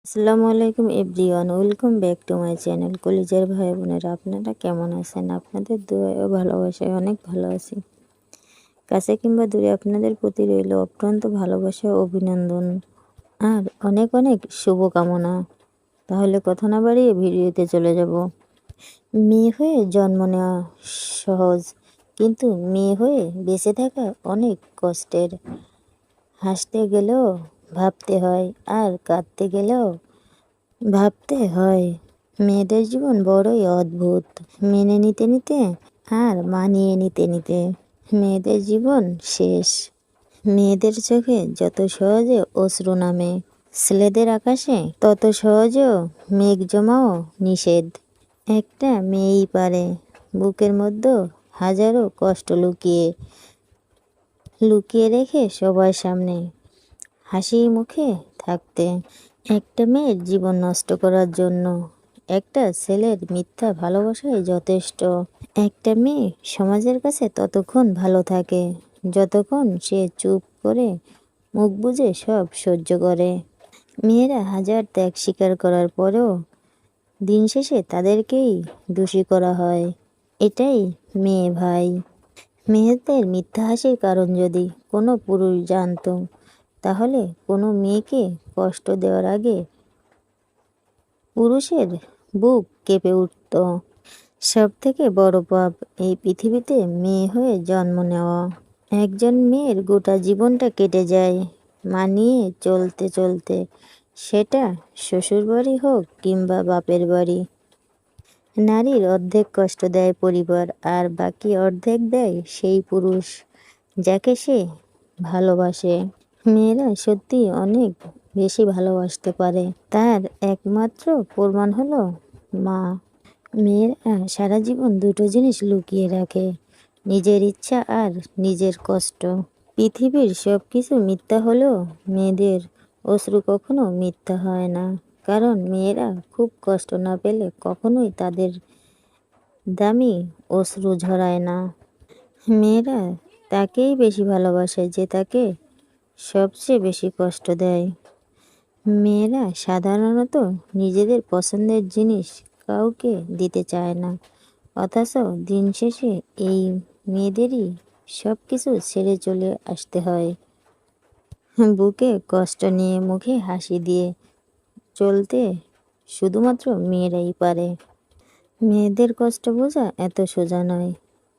আসসালামু আলাইকুম everyone, welcome back to my channel. কলিজার ভাই বোনেরা, আপনারা কেমন আছেন? আপনাদের দোয়া ও ভালোবাসায় অনেক ভালো আছি। কাছে কিংবা দূরে আপনাদের প্রতি রইল অত্যন্ত ভালোবাসা ও অভিনন্দন আর অনেক অনেক শুভকামনা। তাহলে কথা না বাড়িয়ে ভিডিওতে চলে যাব। মেয়ে হয়ে জন্ম নেওয়া সহজ, কিন্তু মেয়ে হয়ে বেঁচে থাকা অনেক কষ্টের। হাসতে গেলেও ভাবতে হয়, আর কাঁদতে গেলেও ভাবতে হয়। মেয়েদের জীবন বড়ই অদ্ভুত। মেনে নিতে নিতে আর মানিয়ে নিতে নিতে মেয়েদের জীবন শেষ। মেয়েদের চোখে যত সহজে অশ্রু নামে, ছেলেদের আকাশে তত সহজেও মেঘ জমাও নিষেধ। একটা মেয়েই পারে বুকের মধ্যে হাজারো কষ্ট লুকিয়ে লুকিয়ে রেখে সবার সামনে হাসি মুখে থাকতে। একটা মেয়ের জীবন নষ্ট করার জন্য একটা ছেলের মিথ্যা ভালোবাসাই যথেষ্ট। একটা মেয়ে সমাজের কাছে ততক্ষণ ভালো থাকে যতক্ষণ সে চুপ করে মুখ বুজে সব সহ্য করে। মেয়েরা হাজার ত্যাগ স্বীকার করার পরেও দিন শেষে তাদেরকেই দোষী করা হয়। এটাই মেয়ে ভাই। মেয়েদের মিথ্যা হাসির কারণ যদি কোনো পুরুষ জানতো, তাহলে কোনো মেয়েকে কষ্ট দেওয়ার আগে পুরুষের বুক কেঁপে উঠত। সব থেকে বড় পাপ এই পৃথিবীতে মেয়ে হয়ে জন্ম নেওয়া। একজন মেয়ের গোটা জীবনটা কেটে যায় মানিয়ে চলতে চলতে, সেটা শ্বশুরবাড়ি হোক কিংবা বাপের বাড়ি। নারীর অর্ধেক কষ্ট দেয় পরিবার, আর বাকি অর্ধেক দেয় সেই পুরুষ যাকে সে ভালোবাসে। মেয়েরা সত্যি অনেক বেশি ভালোবাসতে পারে, তার একমাত্র প্রমাণ হলো মা। মেয়েরা সারা জীবন দুটো জিনিস লুকিয়ে রাখে, নিজের ইচ্ছা আর নিজের কষ্ট। পৃথিবীর সব কিছু মিথ্যা হলেও মেয়েদের অশ্রু কখনো মিথ্যা হয় না, কারণ মেয়েরা খুব কষ্ট না পেলে কখনোই তাদের দামি অশ্রু ঝরায় না। মেয়েরা তাকেই বেশি ভালোবাসে যে তাকে সবচেয়ে বেশি কষ্ট দেয়। মেয়েরা সাধারণত নিজেদের পছন্দের জিনিস কাউকে দিতে চায় না, অথচ দিন শেষে এই মেয়েদেরই সব কিছু ছেড়ে চলে আসতে হয়। বুকে কষ্ট নিয়ে মুখে হাসি দিয়ে চলতে শুধুমাত্র মেয়েরাই পারে। মেয়েদের কষ্ট বোঝা এত সোজা নয়।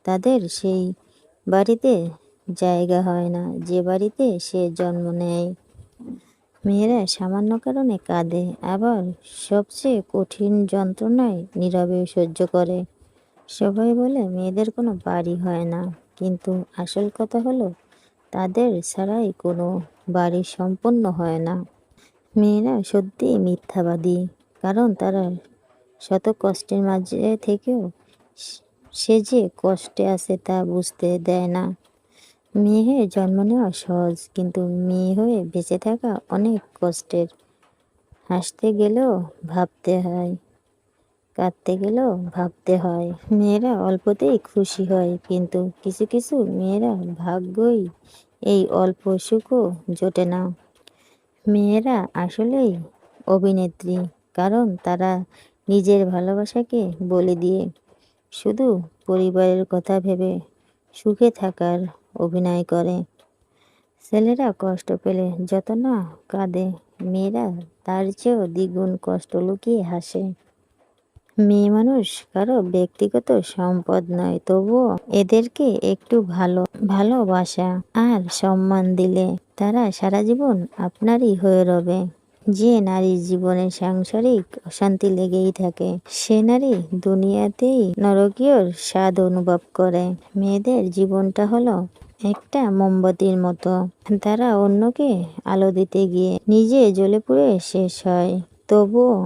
তাদের সেই বাড়িতে জায়গা হয় না যে বাড়িতে সে জন্ম নেয়। মেয়েরা সামান্য কারণে কাঁদে, আবার সবচেয়ে কঠিন যন্ত্রণায় নীরবে সহ্য করে। সবাই বলে মেয়েদের কোনো বাড়ি হয় না, কিন্তু আসল কথা হলো তাদের ছাড়াই কোনো বাড়ি সম্পন্ন হয় না। মেয়েরা সত্যিই মিথ্যাবাদী, কারণ তারা শত কষ্টের মাঝে থেকেও সে যে কষ্টে আছে তা বুঝতে দেয় না। মেয়ে হয়ে জন্ম নেওয়া সহজ, কিন্তু মেয়ে হয়ে বেঁচে থাকা অনেক কষ্টের। হাসতে গেলেও ভাবতে হয়, কাঁদতে গেলেও ভাবতে হয়। মেয়েরা অল্পতেই খুশি হয়, কিন্তু কিছু কিছু মেয়েরা ভাগ্যই এই অল্প সুখও জোটে না। মেয়েরা আসলেই অভিনেত্রী, কারণ তারা নিজের ভালোবাসাকে বলি দিয়ে শুধু পরিবারের কথা ভেবে সুখে থাকার অভিনয় করে। ছেলেরা কষ্ট পেলে যত না কাঁদে, মেয়েরা তার চেয়েও দ্বিগুণ কষ্ট লুকিয়ে হাসে। মেয়ে মানুষ কারো ব্যক্তিগত সম্পদ নয়, তবুও এদেরকে একটু ভালোবাসা আর সম্মান দিলে তারা সারা জীবন আপনারই হয়ে রবে। যে নারীর জীবনে সাংসারিক অশান্তি লেগেই থাকে, সে নারী দুনিয়াতেই নরকীয় স্বাদ অনুভব করে। মেয়েদের জীবনটা হলো একটা মোমবাতির মতো, তারা অন্যকে আলো দিতে গিয়ে নিজে জ্বলে পুড়ে শেষ হয়। তবুও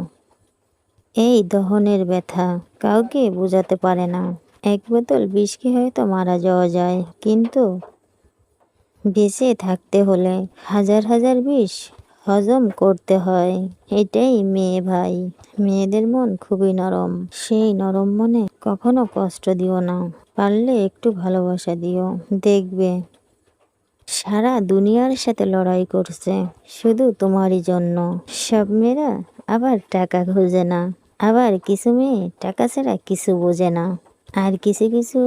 এই দহনের ব্যথা কাউকে বোঝাতে পারে না। এক বোতল বিষ খেয়ে হয়তো মারা যাওয়া যায়, কিন্তু বেঁচে থাকতে হলে হাজার হাজার বিষ হজম করতে হয়। এটাই মেয়ে ভাই। মেয়েদের মন খুবই নরম, সেই নরম মনে কখনো কষ্ট দিও না। পারলে একটু ভালোবাসা দিও, দেখবে সারা দুনিয়ার সাথে লড়াই করছে শুধু তোমারই জন্য। সব মেয়েরা আবার টাকা খোঁজে না, আবার কিছু মেয়ে টাকা ছাড়া কিছু বোঝে না, আর কিছু কিছু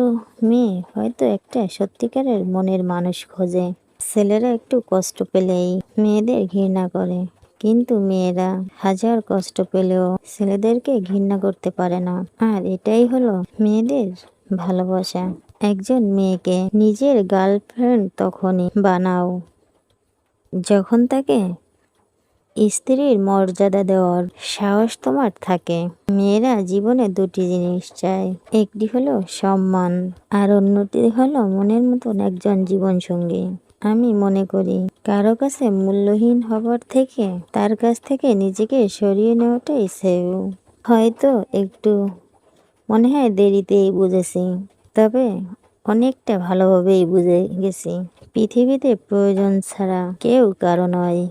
মেয়ে হয়তো একটা সত্যিকারের মনের মানুষ খোঁজে। ছেলেরা একটু কষ্ট পেলেই মেয়েদের ঘৃণা করে, কিন্তু মেয়েরা হাজার কষ্ট পেলেও ছেলেদেরকে ঘৃণা করতে পারে না। আর এটাই হলো মেয়েদের ভালোবাসা। একজন মেয়েকে নিজের গার্লফ্রেন্ড তখনই বানাও যখন তাকে স্ত্রীর মর্যাদা দেওয়ার সাহস তোমার থাকে। মেয়েরা জীবনে দুটি জিনিস চায়, একটি হলো সম্মান, আর অন্যটি হলো মনের মতন একজন জীবনসঙ্গী। আমি মনে করি কারো কাছে মূল্যহীন হবার থেকে তার কাছ থেকে নিজেকে সরিয়ে নেওয়াটাই সেও। হয়তো একটু মনে হয় দেরিতেই বুঝেছি, তবে অনেকটা ভালোভাবেই বুঝে গেছি। পৃথিবীতে প্রয়োজন ছাড়া কেউ কারো নয়।